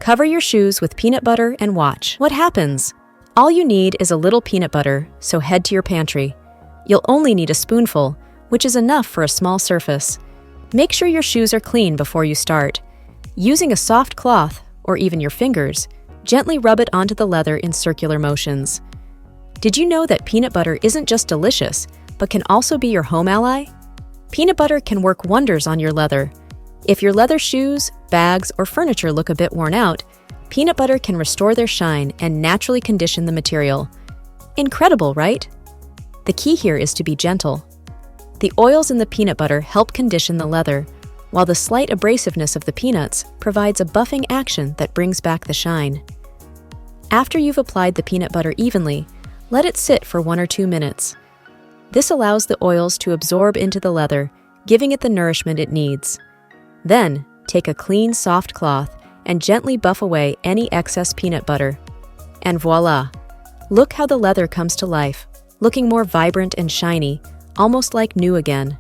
Cover your shoes with peanut butter and watch what happens. All you need is a little peanut butter, so head to your pantry. You'll only need a spoonful, which is enough for a small surface. Make sure your shoes are clean before you start. Using a soft cloth, or even your fingers, gently rub it onto the leather in circular motions. Did you know that peanut butter isn't just delicious, but can also be your home ally? Peanut butter can work wonders on your leather. If your leather shoes, bags, or furniture look a bit worn out, peanut butter can restore their shine and naturally condition the material. Incredible, right? The key here is to be gentle. The oils in the peanut butter help condition the leather, while the slight abrasiveness of the peanuts provides a buffing action that brings back the shine. After you've applied the peanut butter evenly, let it sit for 1 or 2 minutes. This allows the oils to absorb into the leather, giving it the nourishment it needs. Then, take a clean, soft cloth and gently buff away any excess peanut butter. And voila! Look how the leather comes to life, looking more vibrant and shiny, almost like new again.